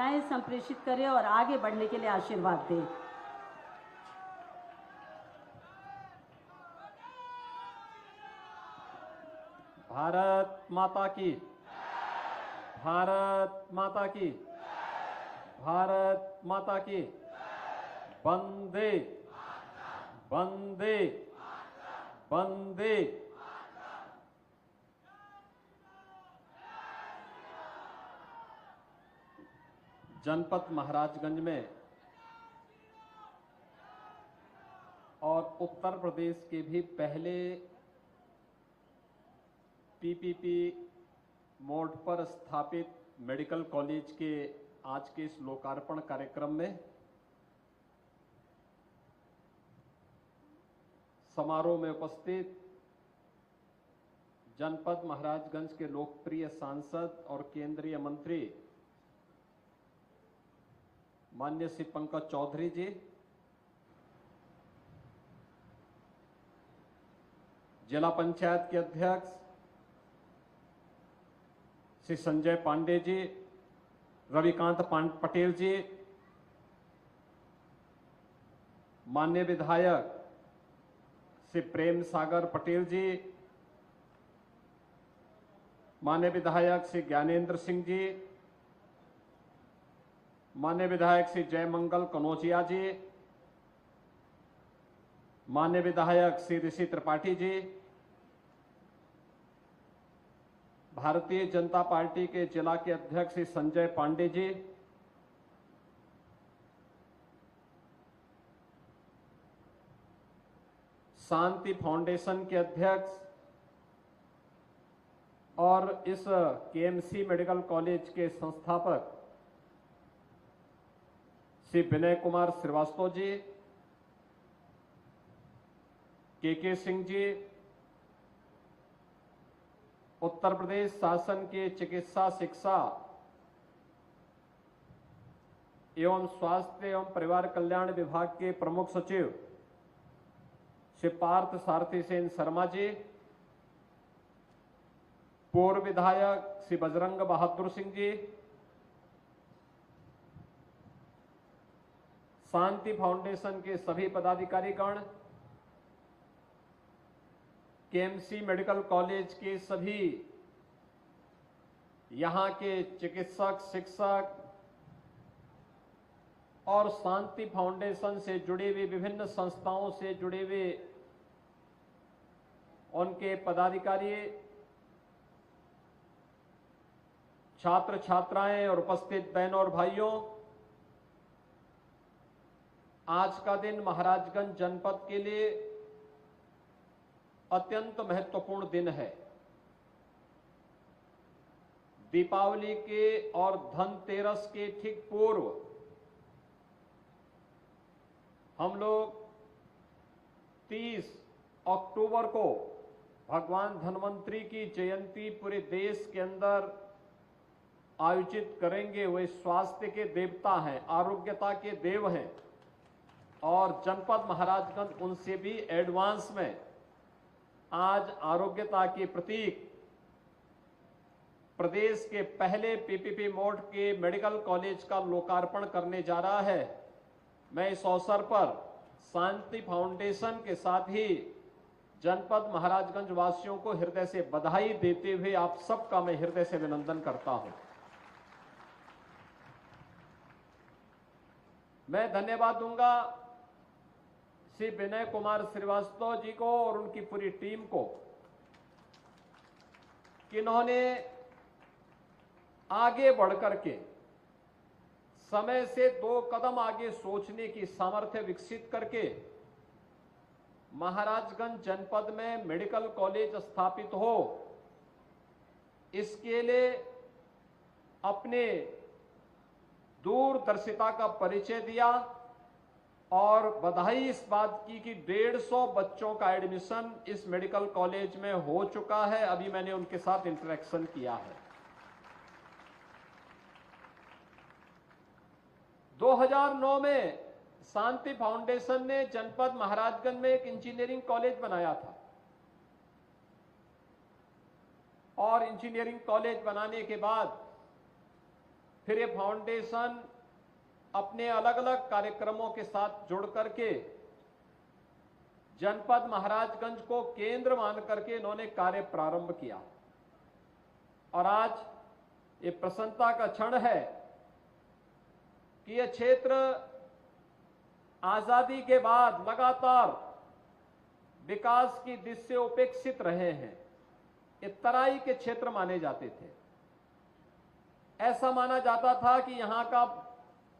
शुभकामनाएं संप्रेषित करें और आगे बढ़ने के लिए आशीर्वाद दें। भारत माता की, भारत माता की, भारत माता की। वंदे वंदे वंदे। जनपद महाराजगंज में और उत्तर प्रदेश के भी पहले पीपीपी मोड पर स्थापित मेडिकल कॉलेज के आज के इस लोकार्पण कार्यक्रम में समारोह में उपस्थित जनपद महाराजगंज के लोकप्रिय सांसद और केंद्रीय मंत्री माननीय श्री पंकज चौधरी जी, जिला पंचायत के अध्यक्ष श्री संजय पांडे जी, रविकांत पटेल जी, माननीय विधायक श्री प्रेम सागर पटेल जी, माननीय विधायक श्री ज्ञानेंद्र सिंह जी, माननीय विधायक श्री जयमंगल कनौजिया जी, माननीय विधायक श्री ऋषि त्रिपाठी जी, भारतीय जनता पार्टी के जिला के अध्यक्ष श्री संजय पांडे जी, शांति फाउंडेशन के अध्यक्ष और इस केएमसी मेडिकल कॉलेज के संस्थापक श्री विनय कुमार श्रीवास्तव जी, के सिंह जी, उत्तर प्रदेश शासन के चिकित्सा शिक्षा एवं स्वास्थ्य एवं परिवार कल्याण विभाग के प्रमुख सचिव श्री पार्थ सारथी सेन शर्मा जी, पूर्व विधायक श्री बजरंग बहादुर सिंह जी, शांति फाउंडेशन के सभी पदाधिकारीगण, केएमसी मेडिकल कॉलेज के सभी यहां के चिकित्सक, शिक्षक और शांति फाउंडेशन से जुड़े हुए विभिन्न संस्थाओं से जुड़े हुए उनके पदाधिकारी, छात्र छात्राएं और उपस्थित बहनों और भाइयों, आज का दिन महाराजगंज जनपद के लिए अत्यंत महत्वपूर्ण दिन है। दीपावली के और धनतेरस के ठीक पूर्व हम लोग 30 अक्टूबर को भगवान धन्वंतरी की जयंती पूरे देश के अंदर आयोजित करेंगे। वे स्वास्थ्य के देवता हैं, आरोग्यता के देव हैं और जनपद महाराजगंज उनसे भी एडवांस में आज आरोग्यता के प्रतीक प्रदेश के पहले पीपीपी मोड के मेडिकल कॉलेज का लोकार्पण करने जा रहा है। मैं इस अवसर पर शांति फाउंडेशन के साथ ही जनपद महाराजगंज वासियों को हृदय से बधाई देते हुए आप सबका मैं हृदय से अभिनंदन करता हूं। मैं धन्यवाद दूंगा श्री विनय कुमार श्रीवास्तव जी को और उनकी पूरी टीम को कि इन्होंने आगे बढ़कर के समय से 2 कदम आगे सोचने की सामर्थ्य विकसित करके महाराजगंज जनपद में मेडिकल कॉलेज स्थापित हो, इसके लिए अपने दूरदर्शिता का परिचय दिया और बधाई इस बात की कि 150 बच्चों का एडमिशन इस मेडिकल कॉलेज में हो चुका है। अभी मैंने उनके साथ इंटरेक्शन किया है। 2009 में शांति फाउंडेशन ने जनपद महाराजगंज में एक इंजीनियरिंग कॉलेज बनाया था और इंजीनियरिंग कॉलेज बनाने के बाद फिर ये फाउंडेशन अपने अलग अलग कार्यक्रमों के साथ जुड़ करके जनपद महाराजगंज को केंद्र मान करके इन्होंने कार्य प्रारंभ किया और आज ये प्रसन्नता का क्षण है कि यह क्षेत्र आजादी के बाद लगातार विकास की दृष्टि से उपेक्षित रहे हैं। ये तराई के क्षेत्र माने जाते थे। ऐसा माना जाता था कि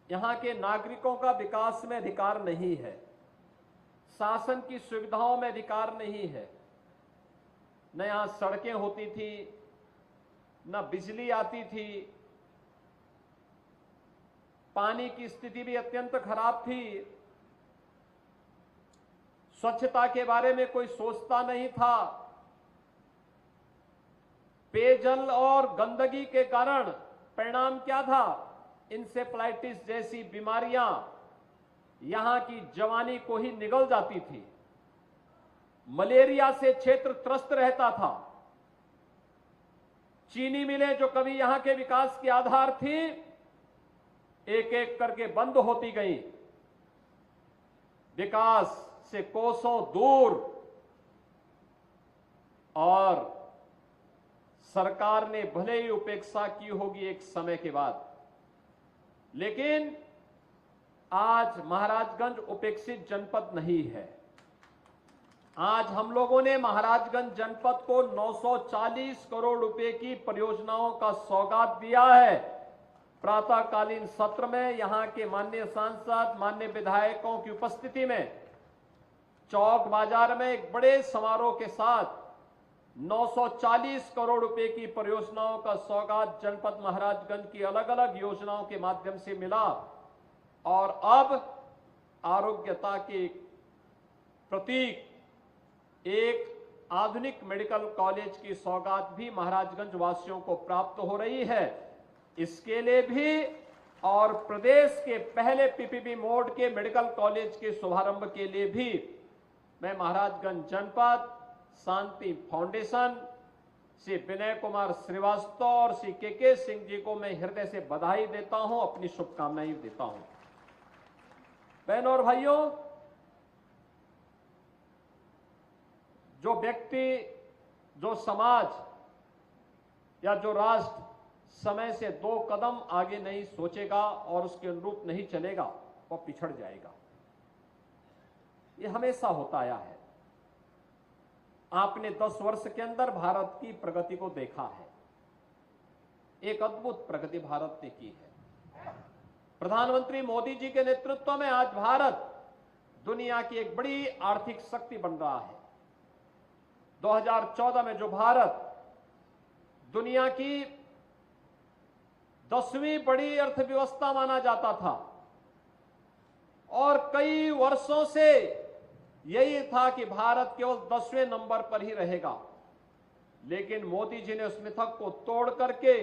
यहां के नागरिकों का विकास में अधिकार नहीं है, शासन की सुविधाओं में अधिकार नहीं है। न यहां सड़कें होती थी, न बिजली आती थी, पानी की स्थिति भी अत्यंत खराब थी, स्वच्छता के बारे में कोई सोचता नहीं था। पेयजल और गंदगी के कारण परिणाम क्या था? इंसेफ्लाइटिस जैसी बीमारियां यहां की जवानी को ही निगल जाती थी। मलेरिया से क्षेत्र त्रस्त रहता था। चीनी मिलें जो कभी यहां के विकास की आधार थी, एक एक करके बंद होती गई। विकास से कोसों दूर, और सरकार ने भले ही उपेक्षा की होगी एक समय के बाद, लेकिन आज महाराजगंज उपेक्षित जनपद नहीं है। आज हम लोगों ने महाराजगंज जनपद को 940 करोड़ रुपए की परियोजनाओं का सौगात दिया है। प्रातःकालीन सत्र में यहां के माननीय सांसद, माननीय विधायकों की उपस्थिति में चौक बाजार में एक बड़े समारोह के साथ 940 करोड़ रुपए की परियोजनाओं का सौगात जनपद महाराजगंज की अलग अलग योजनाओं के माध्यम से मिला। और अब आरोग्यता के प्रतीक एक आधुनिक मेडिकल कॉलेज की सौगात भी महाराजगंज वासियों को प्राप्त हो रही है। इसके लिए भी और प्रदेश के पहले पीपीपी मोड के मेडिकल कॉलेज के शुभारंभ के लिए भी मैं महाराजगंज जनपद शांति फाउंडेशन श्री विनय कुमार श्रीवास्तव और श्री के सिंह जी को मैं हृदय से बधाई देता हूं, अपनी शुभकामनाएं देता हूं। बहनों और भाइयों, जो व्यक्ति, जो समाज या जो राष्ट्र समय से 2 कदम आगे नहीं सोचेगा और उसके अनुरूप नहीं चलेगा, वह पिछड़ जाएगा। ये हमेशा होता आया है। आपने 10 वर्ष के अंदर भारत की प्रगति को देखा है। एक अद्भुत प्रगति भारत ने की है। प्रधानमंत्री मोदी जी के नेतृत्व में आज भारत दुनिया की एक बड़ी आर्थिक शक्ति बन रहा है। 2014 में जो भारत दुनिया की 10वीं बड़ी अर्थव्यवस्था माना जाता था और कई वर्षों से यही था कि भारत केवल 10वें नंबर पर ही रहेगा, लेकिन मोदी जी ने उस मिथक को तोड़ करके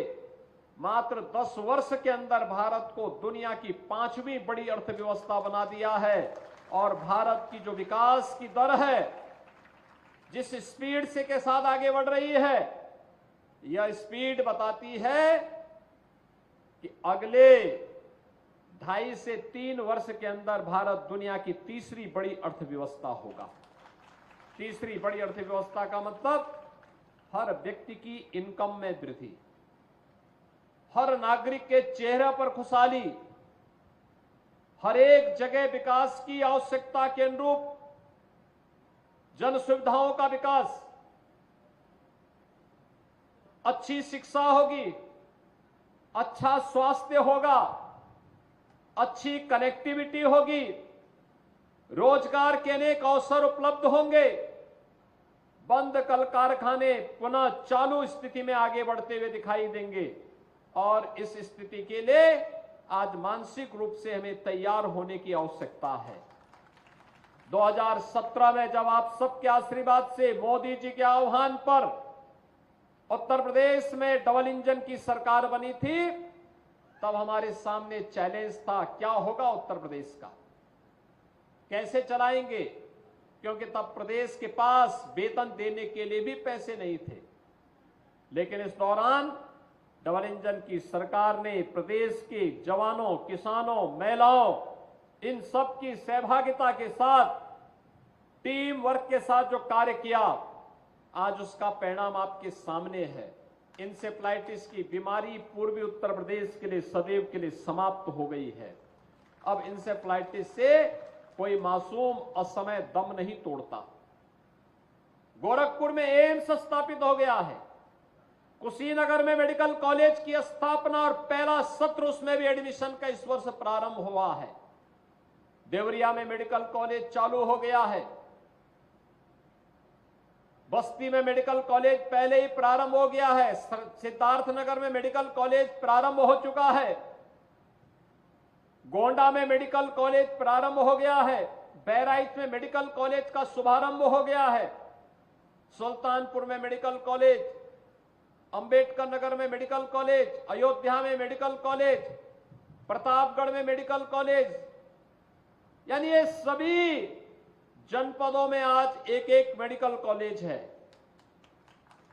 मात्र 10 वर्ष के अंदर भारत को दुनिया की 5वीं बड़ी अर्थव्यवस्था बना दिया है। और भारत की जो विकास की दर है, जिस स्पीड से के साथ आगे बढ़ रही है, यह स्पीड बताती है कि अगले 2.5 से 3 वर्ष के अंदर भारत दुनिया की तीसरी बड़ी अर्थव्यवस्था होगा। तीसरी बड़ी अर्थव्यवस्था का मतलब हर व्यक्ति की इनकम में वृद्धि, हर नागरिक के चेहरे पर खुशहाली, हर एक जगह विकास की आवश्यकता के अनुरूप जन सुविधाओं का विकास, अच्छी शिक्षा होगी, अच्छा स्वास्थ्य होगा, अच्छी कनेक्टिविटी होगी, रोजगार के अनेक अवसर उपलब्ध होंगे, बंद कल कारखाने पुनः चालू स्थिति में आगे बढ़ते हुए दिखाई देंगे। और इस स्थिति के लिए आज मानसिक रूप से हमें तैयार होने की आवश्यकता है। 2017 में जब आप सबके आशीर्वाद से मोदी जी के आह्वान पर उत्तर प्रदेश में डबल इंजन की सरकार बनी थी, तब हमारे सामने चैलेंज था, क्या होगा उत्तर प्रदेश का, कैसे चलाएंगे, क्योंकि तब प्रदेश के पास वेतन देने के लिए भी पैसे नहीं थे। लेकिन इस दौरान डबल इंजन की सरकार ने प्रदेश के जवानों, किसानों, महिलाओं, इन सब की सहभागिता के साथ, टीम वर्क के साथ जो कार्य किया, आज उसका परिणाम आपके सामने है। इंसेफ्लाइटिस की बीमारी पूर्वी उत्तर प्रदेश के लिए सदैव के लिए समाप्त हो गई है। अब इंसेफ्लाइटिस से कोई मासूम असमय दम नहीं तोड़ता। गोरखपुर में एम्स स्थापित हो गया है। कुशीनगर में मेडिकल कॉलेज की स्थापना और पहला सत्र उसमें भी एडमिशन का इस वर्ष प्रारंभ हुआ है। देवरिया में मेडिकल कॉलेज चालू हो गया है। बस्ती में मेडिकल कॉलेज पहले ही प्रारंभ हो गया है। सिद्धार्थनगर में मेडिकल कॉलेज प्रारंभ हो चुका है। गोंडा में मेडिकल कॉलेज प्रारंभ हो गया है। बहराइच में मेडिकल कॉलेज का शुभारंभ हो गया है। सुल्तानपुर में मेडिकल कॉलेज, अंबेडकर नगर में मेडिकल कॉलेज, अयोध्या में मेडिकल कॉलेज, प्रतापगढ़ में मेडिकल कॉलेज, यानी ये सभी जनपदों में आज एक एक मेडिकल कॉलेज है।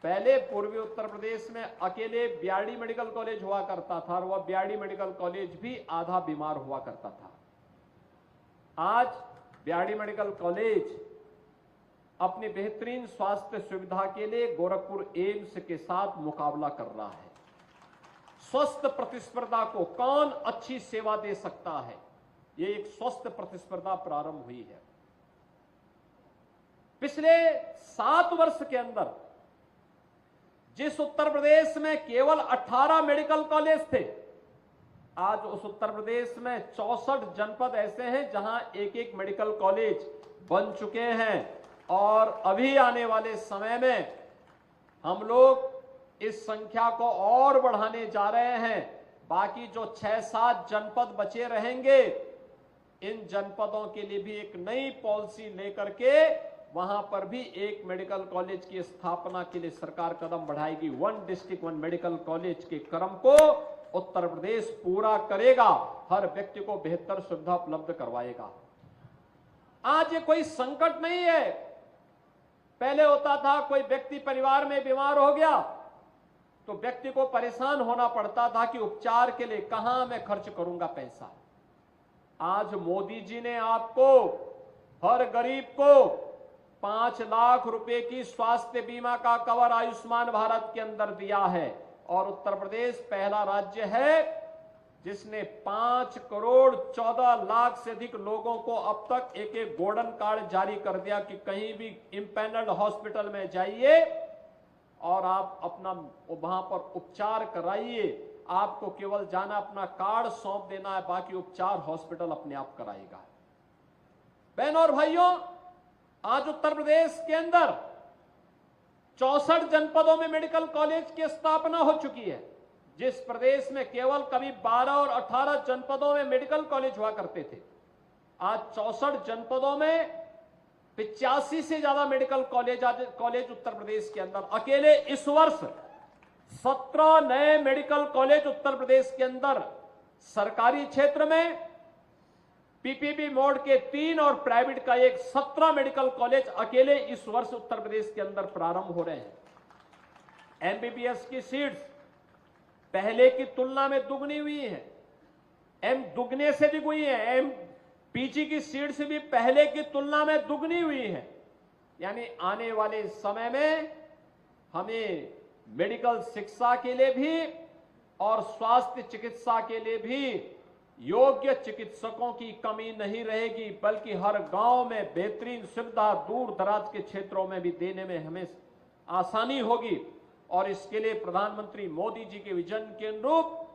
पहले पूर्वी उत्तर प्रदेश में अकेले ब्याड़ी मेडिकल कॉलेज हुआ करता था और वह ब्याड़ी मेडिकल कॉलेज भी आधा बीमार हुआ करता था। आज ब्याड़ी मेडिकल कॉलेज अपनी बेहतरीन स्वास्थ्य सुविधा के लिए गोरखपुर एम्स के साथ मुकाबला कर रहा है। स्वस्थ प्रतिस्पर्धा को कौन अच्छी सेवा दे सकता है, ये एक स्वस्थ प्रतिस्पर्धा प्रारंभ हुई है। पिछले 7 वर्ष के अंदर जिस उत्तर प्रदेश में केवल 18 मेडिकल कॉलेज थे, आज उस उत्तर प्रदेश में 64 जनपद ऐसे हैं जहां एक एक मेडिकल कॉलेज बन चुके हैं। और अभी आने वाले समय में हम लोग इस संख्या को और बढ़ाने जा रहे हैं। बाकी जो 6-7 जनपद बचे रहेंगे, इन जनपदों के लिए भी एक नई पॉलिसी लेकर के वहां पर भी एक मेडिकल कॉलेज की स्थापना के लिए सरकार कदम बढ़ाएगी। 1 डिस्ट्रिक्ट 1 मेडिकल कॉलेज के क्रम को उत्तर प्रदेश पूरा करेगा, हर व्यक्ति को बेहतर सुविधा उपलब्ध करवाएगा। आज ये कोई संकट नहीं है। पहले होता था कोई व्यक्ति परिवार में बीमार हो गया तो व्यक्ति को परेशान होना पड़ता था कि उपचार के लिए कहां मैं खर्च करूंगा पैसा। आज मोदी जी ने आपको, हर गरीब को 5 लाख रुपए की स्वास्थ्य बीमा का कवर आयुष्मान भारत के अंदर दिया है। और उत्तर प्रदेश पहला राज्य है जिसने 5 करोड़ 14 लाख से अधिक लोगों को अब तक एक एक गोल्डन कार्ड जारी कर दिया कि कहीं भी इंपैनल्ड हॉस्पिटल में जाइए और आप अपना वहां पर उपचार कराइए। आपको केवल जाना, अपना कार्ड सौंप देना है, बाकी उपचार हॉस्पिटल अपने आप कराएगा। बहनों और भाइयों, आज उत्तर प्रदेश के अंदर 64 जनपदों में मेडिकल कॉलेज की स्थापना हो चुकी है। जिस प्रदेश में केवल कभी 12 और 18 जनपदों में मेडिकल कॉलेज हुआ करते थे, आज 64 जनपदों में 85 से ज्यादा मेडिकल कॉलेज उत्तर प्रदेश के अंदर। अकेले इस वर्ष 17 नए मेडिकल कॉलेज उत्तर प्रदेश के अंदर, सरकारी क्षेत्र में पीपीपी मोड के 3 और प्राइवेट का 17 मेडिकल कॉलेज अकेले इस वर्ष उत्तर प्रदेश के अंदर प्रारंभ हो रहे हैं। एमबीबीएस की सीट्स पहले की तुलना में दुगनी हुई है, दुगने से भी हुई है। पीजी की सीट्स भी पहले की तुलना में दुगनी हुई है। यानी आने वाले समय में हमें मेडिकल शिक्षा के लिए भी और स्वास्थ्य चिकित्सा के लिए भी योग्य चिकित्सकों की कमी नहीं रहेगी, बल्कि हर गांव में बेहतरीन सुविधा दूर दराज के क्षेत्रों में भी देने में हमें आसानी होगी। और इसके लिए प्रधानमंत्री मोदी जी के विजन के अनुरूप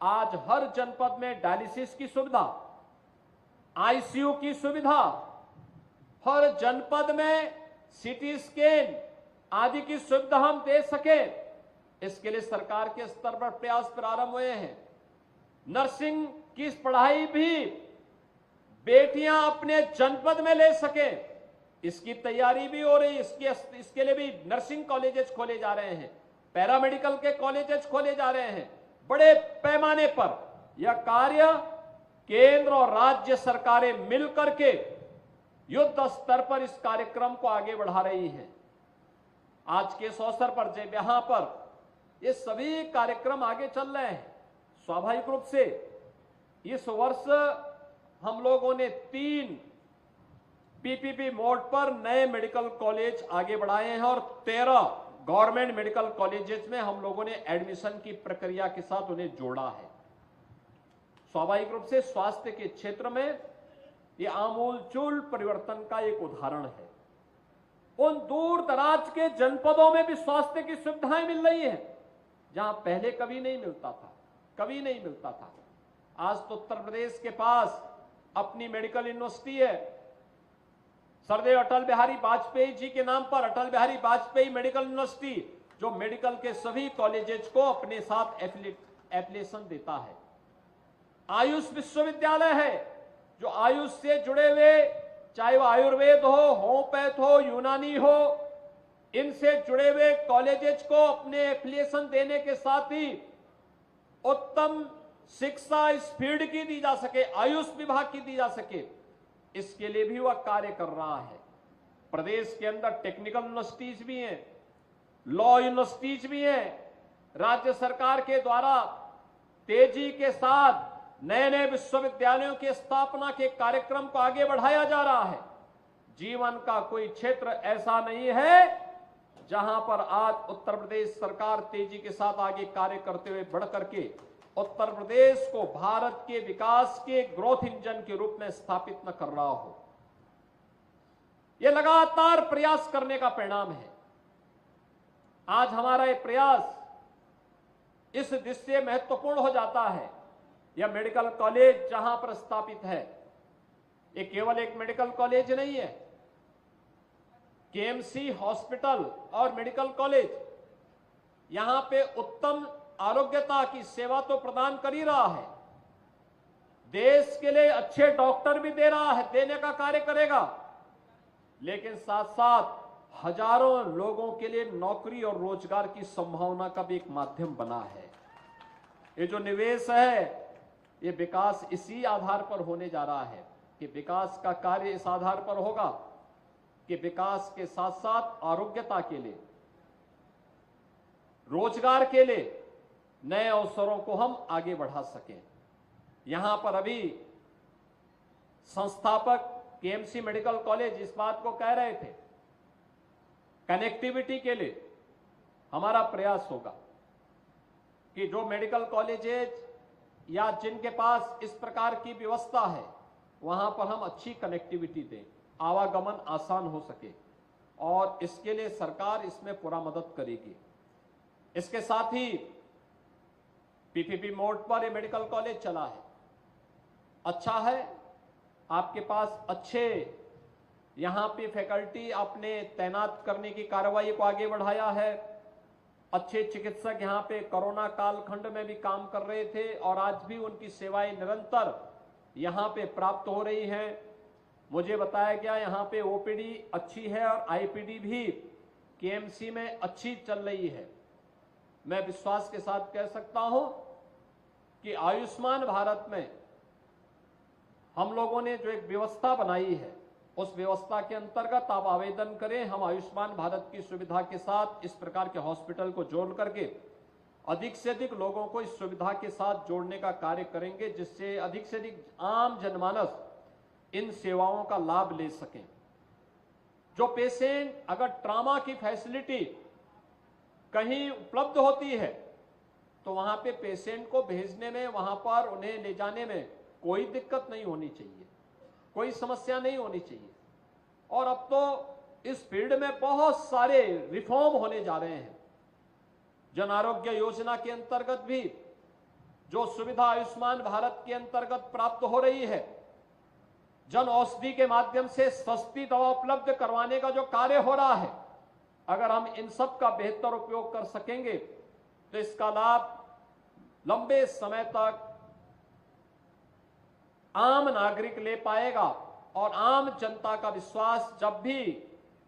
आज हर जनपद में डायलिसिस की सुविधा, आईसीयू की सुविधा, हर जनपद में सीटी स्कैन आदि की सुविधा हम दे सके, इसके लिए सरकार के स्तर पर प्रयास प्रारंभ हुए हैं। नर्सिंग की पढ़ाई भी बेटियां अपने जनपद में ले सके, इसकी तैयारी भी हो रही। इसके लिए भी नर्सिंग कॉलेजेस खोले जा रहे हैं, पैरामेडिकल के कॉलेजेस खोले जा रहे हैं। बड़े पैमाने पर यह कार्य केंद्र और राज्य सरकारें मिलकर के युद्ध स्तर पर इस कार्यक्रम को आगे बढ़ा रही हैं। आज के इस अवसर पर जब यहां पर ये सभी कार्यक्रम आगे चल रहे हैं। स्वाभाविक रूप से इस वर्ष हम लोगों ने 3 पीपीपी मोड पर नए मेडिकल कॉलेज आगे बढ़ाए हैं और 13 गवर्नमेंट मेडिकल कॉलेजेस में हम लोगों ने एडमिशन की प्रक्रिया के साथ उन्हें जोड़ा है। स्वाभाविक रूप से स्वास्थ्य के क्षेत्र में यह आमूलचूल परिवर्तन का एक उदाहरण है। उन दूर दराज के जनपदों में भी स्वास्थ्य की सुविधाएं मिल रही है जहां पहले कभी नहीं मिलता था। आज तो उत्तर प्रदेश के पास अपनी मेडिकल यूनिवर्सिटी है। सरदेव अटल बिहारी वाजपेयी जी के नाम पर अटल बिहारी वाजपेयी मेडिकल यूनिवर्सिटी, जो मेडिकल के सभी कॉलेजेस को अपने साथ एफिलिएशन देता है। आयुष विश्वविद्यालय है, जो आयुष से जुड़े हुए, चाहे वो आयुर्वेद हो, होम्योपैथ हो, यूनानी हो, इनसे जुड़े हुए कॉलेजेस को अपने एफिलिएशन देने के साथ ही उत्तम शिक्षा इस फील्ड की दी जा सके, आयुष विभाग की दी जा सके, इसके लिए भी वह कार्य कर रहा है। प्रदेश के अंदर टेक्निकल यूनिवर्सिटीज भी हैं, लॉ यूनिवर्सिटीज भी हैं। राज्य सरकार के द्वारा तेजी के साथ नए नए विश्वविद्यालयों की स्थापना के कार्यक्रम को आगे बढ़ाया जा रहा है। जीवन का कोई क्षेत्र ऐसा नहीं है जहां पर आज उत्तर प्रदेश सरकार तेजी के साथ आगे कार्य करते हुए बढ़ करके उत्तर प्रदेश को भारत के विकास के ग्रोथ इंजन के रूप में स्थापित न कर रहा हो। यह लगातार प्रयास करने का परिणाम है। आज हमारा यह प्रयास इस दृष्टि से महत्वपूर्ण हो जाता है। यह मेडिकल कॉलेज जहां पर स्थापित है, यह केवल एक मेडिकल कॉलेज नहीं है। केएमसी हॉस्पिटल और मेडिकल कॉलेज यहां पे उत्तम आरोग्यता की सेवा तो प्रदान कर ही रहा है, देश के लिए अच्छे डॉक्टर भी दे रहा है, देने का कार्य करेगा, लेकिन साथ साथ हजारों लोगों के लिए नौकरी और रोजगार की संभावना का भी एक माध्यम बना है। ये जो निवेश है, ये विकास इसी आधार पर होने जा रहा है कि विकास का कार्य इस आधार पर होगा कि विकास के साथ साथ आरोग्यता के लिए, रोजगार के लिए नए अवसरों को हम आगे बढ़ा सकें। यहां पर अभी संस्थापक केएमसी मेडिकल कॉलेज इस बात को कह रहे थे, कनेक्टिविटी के लिए हमारा प्रयास होगा कि जो मेडिकल कॉलेजेस या जिनके पास इस प्रकार की व्यवस्था है, वहां पर हम अच्छी कनेक्टिविटी दें, आवागमन आसान हो सके, और इसके लिए सरकार इसमें पूरा मदद करेगी। इसके साथ ही पीपीपी मोड पर ये मेडिकल कॉलेज चला है, अच्छा है। आपके पास अच्छे यहां पे फैकल्टी आपने तैनात करने की कार्रवाई को आगे बढ़ाया है। अच्छे चिकित्सक यहां पे कोरोना कालखंड में भी काम कर रहे थे और आज भी उनकी सेवाएं निरंतर यहां पे प्राप्त हो रही हैं। मुझे बताया गया यहां पे ओपीडी अच्छी है और आईपीडी भी केएमसी में अच्छी चल रही है। मैं विश्वास के साथ कह सकता हूं कि आयुष्मान भारत में हम लोगों ने जो एक व्यवस्था बनाई है, उस व्यवस्था के अंतर्गत आप आवेदन करें, हम आयुष्मान भारत की सुविधा के साथ इस प्रकार के हॉस्पिटल को जोड़ करके अधिक से अधिक लोगों को इस सुविधा के साथ जोड़ने का कार्य करेंगे, जिससे अधिक से अधिक आम जनमानस इन सेवाओं का लाभ ले सकें। जो पेशेंट अगर ट्रॉमा की फैसिलिटी कहीं उपलब्ध होती है तो वहां पे पेशेंट को भेजने में, वहां पर उन्हें ले जाने में कोई दिक्कत नहीं होनी चाहिए, कोई समस्या नहीं होनी चाहिए। और अब तो इस फील्ड में बहुत सारे रिफॉर्म होने जा रहे हैं। जन आरोग्य योजना के अंतर्गत भी जो सुविधा आयुष्मान भारत के अंतर्गत प्राप्त हो रही है, जन औषधि के माध्यम से सस्ती दवा उपलब्ध करवाने का जो कार्य हो रहा है, अगर हम इन सब का बेहतर उपयोग कर सकेंगे तो इसका लाभ लंबे समय तक आम नागरिक ले पाएगा। और आम जनता का विश्वास जब भी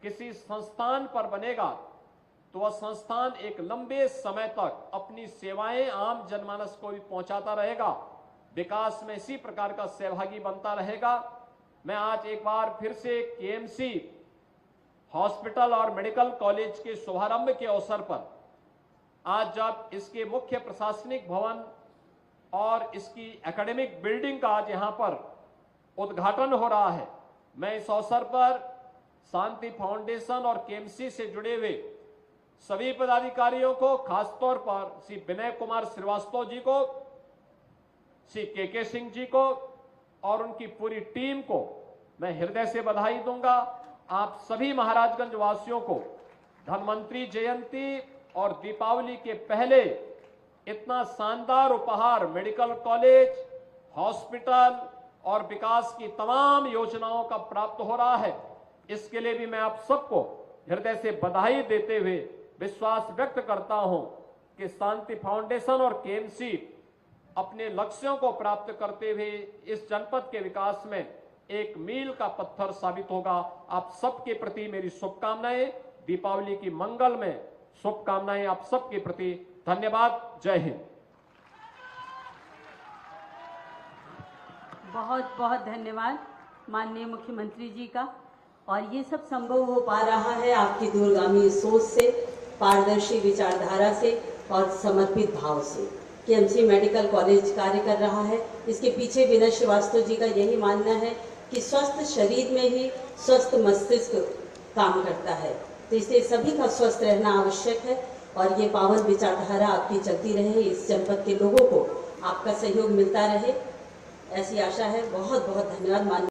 किसी संस्थान पर बनेगा तो वह संस्थान एक लंबे समय तक अपनी सेवाएं आम जनमानस को भी पहुंचाता रहेगा, विकास में इसी प्रकार का सहभागी बनता रहेगा। मैं आज एक बार फिर से केएमसी हॉस्पिटल और मेडिकल कॉलेज के शुभारंभ के अवसर पर आज जब इसके मुख्य प्रशासनिक भवन और इसकी एकेडमिक बिल्डिंग का आज यहां पर उद्घाटन हो रहा है, मैं इस अवसर पर शांति फाउंडेशन और केएमसी से जुड़े हुए सभी पदाधिकारियों को, खासतौर पर श्री विनय कुमार श्रीवास्तव जी को, श्री के सिंह जी को और उनकी पूरी टीम को मैं हृदय से बधाई दूंगा। आप सभी महाराजगंज वासियों को धन्वंतरी जयंती और दीपावली के पहले इतना शानदार उपहार मेडिकल कॉलेज, हॉस्पिटल और विकास की तमाम योजनाओं का प्राप्त हो रहा है। इसके लिए भी मैं आप सबको हृदय से बधाई देते हुए विश्वास व्यक्त करता हूं कि शांति फाउंडेशन और केएमसी अपने लक्ष्यों को प्राप्त करते हुए इस जनपद के विकास में एक मील का पत्थर साबित होगा। आप सबके प्रति मेरी शुभकामनाएं, दीपावली की मंगल में शुभकामनाएं आप सबके प्रति। धन्यवाद। जय हिंद। बहुत बहुत धन्यवाद माननीय मुख्यमंत्री जी का। और ये सब संभव हो पा रहा है आपकी दूरगामी सोच से, पारदर्शी विचारधारा से और समर्पित भाव से। केएमसी मेडिकल कॉलेज कार्य कर रहा है, इसके पीछे विनय श्रीवास्तव जी का यही मानना है कि स्वस्थ शरीर में ही स्वस्थ मस्तिष्क काम करता है, तो इसलिए सभी का स्वस्थ रहना आवश्यक है। और ये पावन विचारधारा आपकी चलती रहे, इस जनपद के लोगों को आपका सहयोग मिलता रहे, ऐसी आशा है। बहुत बहुत धन्यवाद माननीय